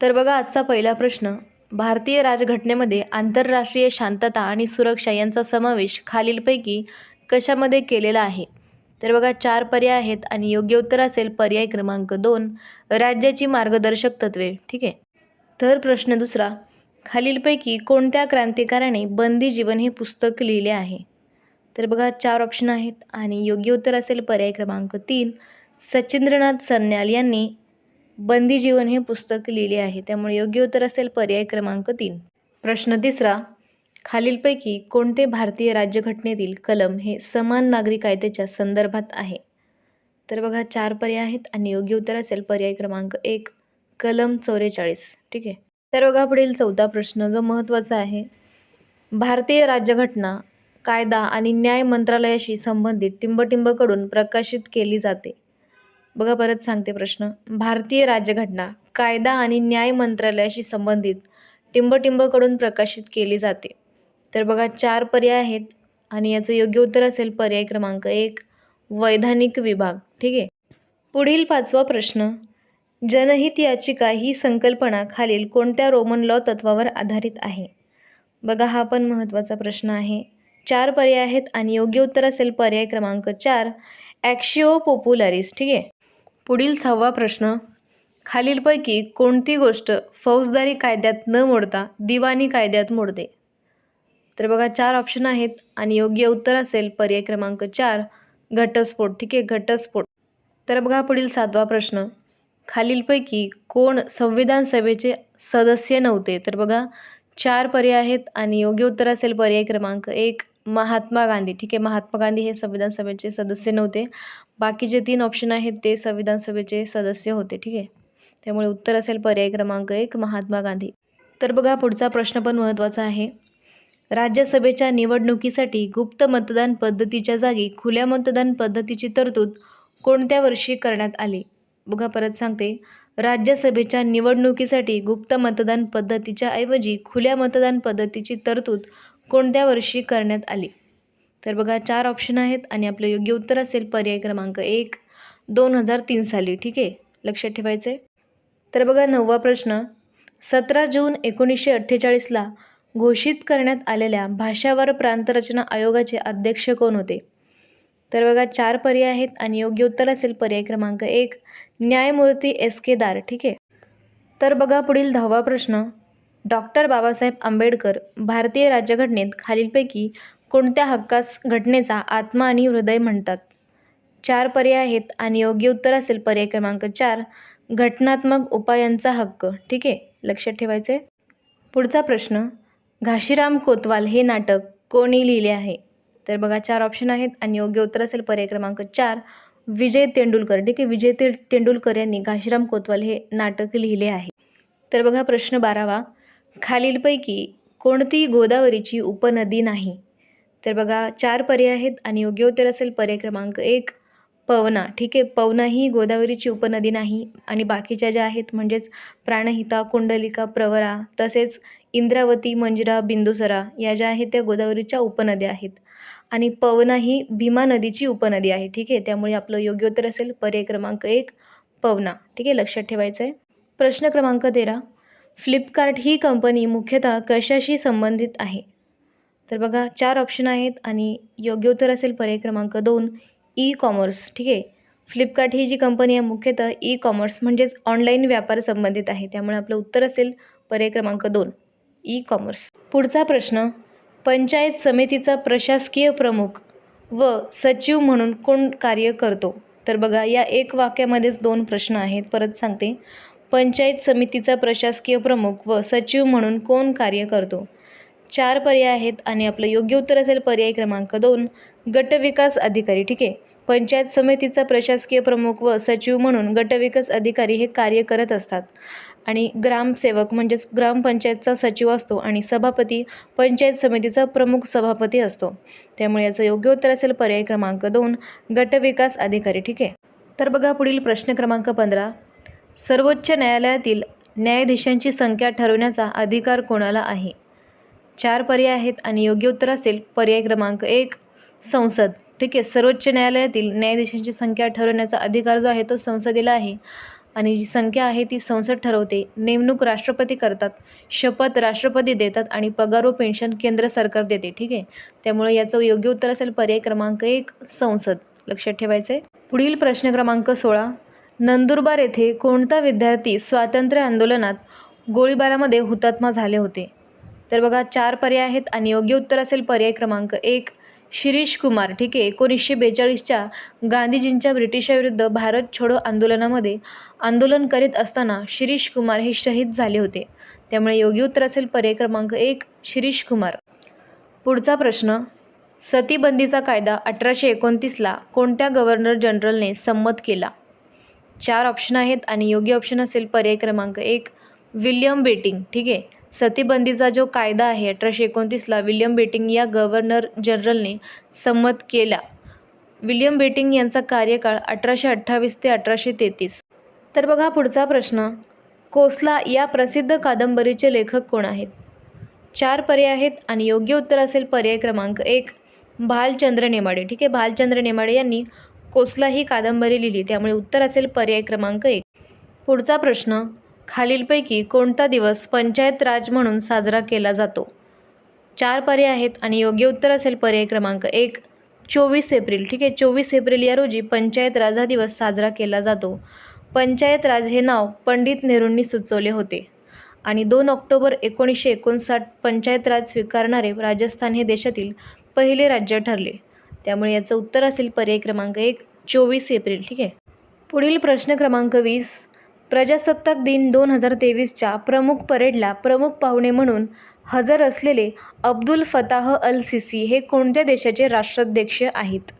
तर बघा आजचा पहिला प्रश्न, भारतीय राजघटनेमध्ये आंतरराष्ट्रीय शांतता आणि सुरक्षा यांचा समावेश खालीलपैकी कशामध्ये केलेला आहे? तर बघा 4 पर्याय आहेत आणि योग्य उत्तर असेल पर्याय क्रमांक 2, राज्याची मार्गदर्शक तत्त्वे. ठीक आहे. तर प्रश्न दुसरा, खालीलपैकी कोणत्या क्रांतिकारकाने बंदी जीवन हे पुस्तक लिहिले आहे? तर बघा 4 ऑप्शन आहेत आणि योग्य उत्तर असेल पर्याय क्रमांक 3, सचिंद्रनाथ सन्याल यांनी बंदी जीवन हे पुस्तक लिहिले आहे. त्यामुळे योग्य उत्तर असेल पर्याय क्रमांक 3. प्रश्न तिसरा, खालीलपैकी कोणते भारतीय राज्यघटनेतील कलम हे समान नागरी कायद्याच्या संदर्भात आहे? तर बघा 4 पर्याय आहेत आणि योग्य उत्तर असेल पर्याय क्रमांक 1, कलम 44. ठीक आहे. तर बघा पुढील चौथा प्रश्न जो महत्त्वाचा आहे, भारतीय राज्यघटना कायदा आणि न्याय मंत्रालयाशी संबंधित टिंबटिंबकडून प्रकाशित केली जाते. बघा परत सांगते प्रश्न, भारतीय राज्यघटना कायदा आणि न्याय मंत्रालयाशी संबंधित टिंबटिंबकडून प्रकाशित केली जाते. तर बघा 4 पर्याय आहेत आणि याचं योग्य उत्तर असेल पर्याय क्रमांक 1, वैधानिक विभाग. ठीक आहे. पुढील 5वा प्रश्न, जनहित याचिका ही संकल्पना खालील कोणत्या रोमन लॉ तत्वावर आधारित आहे? बघा हा पण महत्त्वाचा प्रश्न आहे. 4 पर्याय आहेत आणि योग्य उत्तर असेल पर्याय क्रमांक 4, ॲक्शिओ पॉप्युलरिस. ठीक आहे. पुढील 6वा प्रश्न, खालीलपैकी कोणती गोष्ट फौजदारी कायद्यात न मोडता दिवाणी कायद्यात मोडते? तर बघा 4 ऑप्शन आहेत आणि योग्य उत्तर असेल पर्याय क्रमांक 4, घटस्फोट. ठीक आहे, घटस्फोट. तर बघा पुढील 7वा प्रश्न, खालीलपैकी कोण संविधान सभेचे सदस्य नव्हते? तर बघा 4 पर्याय आहेत आणि योग्य उत्तर असेल पर्याय क्रमांक 1, महात्मा गांधी. ठीक आहे, महात्मा गांधी हे संविधान सभेचे सदस्य नव्हते. बाकीचे 3 ऑप्शन आहेत ते संविधान सभेचे सदस्य होते. ठीक आहे, त्यामुळे उत्तर असेल पर्याय क्रमांक 1, महात्मा गांधी. तर बघा पुढचा प्रश्न पण महत्त्वाचा आहे, राज्यसभेच्या निवडणुकीसाठी गुप्त मतदान पद्धतीच्या जागी खुल्या मतदान पद्धतीची तरतूद कोणत्या वर्षी करण्यात आली? बघा परत सांगते, राज्यसभेच्या निवडणुकीसाठी गुप्त मतदान पद्धतीच्या ऐवजी खुल्या मतदान पद्धतीची तरतूद कोणत्या वर्षी करण्यात आली? तर बघा 4 ऑप्शन आहेत आणि आपलं योग्य उत्तर असेल पर्याय क्रमांक 1, 2003 साली. ठीक आहे, लक्षात ठेवायचं आहे. तर बघा 9वा प्रश्न, 17 जून 1948ला घोषित करण्यात आलेल्या भाषावार प्रांतरचना आयोगाचे अध्यक्ष कोण होते? तर बघा 4 पर्याय आहेत आणि योग्य उत्तर असेल पर्याय क्रमांक 1, न्यायमूर्ती S.K. दार. ठीक आहे. तर बघा पुढील 10वा प्रश्न, डॉक्टर बाबासाहेब आंबेडकर भारतीय राज्यघटनेत खालीलपैकी कोणत्या हक्कास घटनेचा आत्मा आणि हृदय म्हणतात? 4 पर्याय आहेत आणि योग्य उत्तर असेल पर्याय क्रमांक 4, घटनात्मक उपायांचा हक्क. ठीक आहे, लक्षात ठेवायचं आहे. पुढचा प्रश्न, घाशीराम कोतवाल हे नाटक कोणी लिहिले आहे? तर बघा 4 ऑप्शन आहेत आणि योग्य उत्तर असेल पर्याय क्रमांक 4, विजय तेंडुलकर. ठीक आहे, विजय तेंडुलकर यांनी घाशीराम कोतवाल हे नाटक लिहिले आहे. तर बघा प्रश्न 12वा, खालीलपैकी कोणती गोदावरीची उपनदी नाही? तर बघा 4 पर्याय आहेत आणि योग्य उत्तर असेल पर्याय क्रमांक 1, पवना. ठीक आहे, पवना ही गोदावरीची उपनदी नाही आणि बाकीच्या ज्या आहेत म्हणजेच प्राणहिता, कुंडलिका, प्रवरा तसेच इंद्रावती, मंजिरा, बिंदुसरा या ज्या आहेत त्या गोदावरीच्या उपनद्या आहेत आणि पवना ही भीमा नदीची उपनदी आहे. ठीक आहे, त्यामुळे आपलं योग्य उत्तर असेल पर्याय क्रमांक 1, पवना. ठीक आहे, लक्षात ठेवायचं आहे. प्रश्न क्रमांक 13, फ्लिपकार्ट ही कंपनी मुख्यतः कशाशी संबंधित आहे? तर बघा 4 ऑप्शन आहेत आणि योग्य उत्तर असेल पर्याय क्रमांक 2, ई कॉमर्स. ठीक आहे, फ्लिपकार्ट ही जी कंपनी आहे मुख्यतः ई कॉमर्स म्हणजेच ऑनलाईन व्यापार संबंधित आहे. त्यामुळे आपलं उत्तर असेल पर्याय क्रमांक 2, ई कॉमर्स. पुढचा प्रश्न, पंचायत समितीचा प्रशासकीय प्रमुख व सचिव म्हणून कोण कार्य करतो? तर बघा या एक वाक्यामध्येच 2 प्रश्न आहेत. परत सांगते, पंचायत समितीचा प्रशासकीय प्रमुख व सचिव म्हणून कोण कार्य करतो? 4 पर्याय आहेत आणि आपलं योग्य उत्तर असेल पर्याय क्रमांक 2, गटविकास अधिकारी. ठीक आहे, पंचायत समितीचा प्रशासकीय प्रमुख व सचिव म्हणून गटविकास अधिकारी हे कार्य करत असतात आणि ग्रामसेवक म्हणजेच ग्रामपंचायतचा सचिव असतो आणि सभापती पंचायत समितीचा प्रमुख सभापती असतो. त्यामुळे याचं योग्य उत्तर असेल पर्याय क्रमांक 2, गटविकास अधिकारी. ठीक आहे. तर बघा पुढील प्रश्न क्रमांक 15, सर्वोच्च न्यायालयातील न्यायाधीशांची संख्या ठरवण्याचा अधिकार कोणाला आहे? 4 पर्याय आहेत आणि योग्य उत्तर असेल पर्याय क्रमांक 1, संसद. ठीक आहे, सर्वोच्च न्यायालयातील न्यायाधीशांची संख्या ठरवण्याचा अधिकार जो आहे तो संसदेला आहे आणि जी संख्या आहे ती संसद ठरवते. नेमणूक राष्ट्रपती करतात, शपथ राष्ट्रपती देतात आणि पगार व पेन्शन केंद्र सरकार देते. ठीक आहे, त्यामुळे याचं योग्य उत्तर असेल पर्याय क्रमांक 1 संसद. लक्षात ठेवायचं आहे. पुढील प्रश्न क्रमांक 16. नंदुरबार येथे कोणता विद्यार्थी स्वातंत्र्य आंदोलनात गोळीबारामध्ये हुतात्मा झाले होते? तर बघा 4 पर्याय आहेत आणि योग्य उत्तर असेल पर्याय क्रमांक 1 शिरीष कुमार. ठीक आहे, 1942च्या गांधीजींच्या ब्रिटिशाविरुद्ध भारत छोडो आंदोलनामध्ये आंदोलन करीत असताना शिरीष कुमार हे शहीद झाले होते. त्यामुळे योग्य उत्तर असेल पर्याय क्रमांक 1 शिरीष कुमार. पुढचा प्रश्न, सतीबंदीचा कायदा 1829ला कोणत्या गव्हर्नर जनरलने संमत केला? 4 ऑप्शन आहेत आणि योग्य ऑप्शन असेल पर्याय क्रमांक 1 विल्यम बेटिंग. ठीक आहे, सतीबंदीचा जो कायदा आहे 1829ला विल्यम बेटिंग या गव्हर्नर जनरलने संमत केला. विल्यम बेटिंग यांचा कार्यकाळ 1828 ते 1833. तर बघा पुढचा प्रश्न, कोसला या प्रसिद्ध कादंबरीचे लेखक कोण आहेत? 4 पर्याय आहेत आणि योग्य उत्तर असेल पर्याय क्रमांक 1 भालचंद्र नेमाडे. ठीक आहे, भालचंद्र नेमाडे यांनी कोसला ही कादंबरी लिहिली. त्यामुळे उत्तर असेल पर्याय क्रमांक 1. पुढचा प्रश्न, खालीलपैकी कोणता दिवस पंचायत राज म्हणून साजरा केला जातो? 4 पर्याय आहेत आणि योग्य उत्तर असेल पर्याय क्रमांक 1 24 एप्रिल. ठीक आहे, 24 एप्रिल या रोजी पंचायत राज हा दिवस साजरा केला जातो. पंचायत राज हे नाव पंडित नेहरूंनी सुचवले होते आणि 2 ऑक्टोबर 1959 पंचायत राज स्वीकारणारे राजस्थान हे देशातील पहिले राज्य ठरले. त्यामुळे याचं उत्तर असेल पर्याय क्रमांक 1 24 एप्रिल. ठीक आहे. पुढील प्रश्न क्रमांक 20. प्रजासत्ताक दिन 2023च्या प्रमुख परेडला प्रमुख पाहुणे म्हणून हजर असलेले अब्दुल फताह अल सिसी हे कोणत्या देशाचे राष्ट्राध्यक्ष आहेत?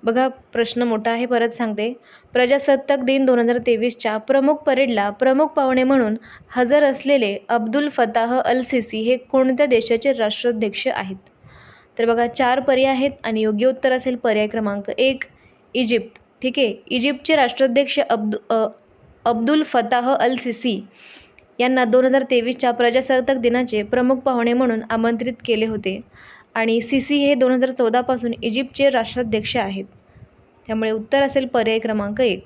बघा प्रश्न मोठा आहे, परत सांगते. प्रजासत्ताक दिन 2023च्या प्रमुख परेडला प्रमुख पाहुणे म्हणून हजर असलेले अब्दुल फताह अल सिसी हे कोणत्या देशाचे राष्ट्राध्यक्ष आहेत? तर बघा 4 पर्याय आहेत आणि योग्य उत्तर असेल पर्याय क्रमांक 1 इजिप्त. ठीक आहे, इजिप्तचे राष्ट्राध्यक्ष अब्दुल फताह अल सिसी यांना 2023च्या प्रजासत्ताक दिनाचे प्रमुख पाहुणे म्हणून आमंत्रित केले होते आणि सिसी हे 2014 पासून इजिप्तचे राष्ट्राध्यक्ष आहेत. त्यामुळे उत्तर असेल पर्याय क्रमांक 1.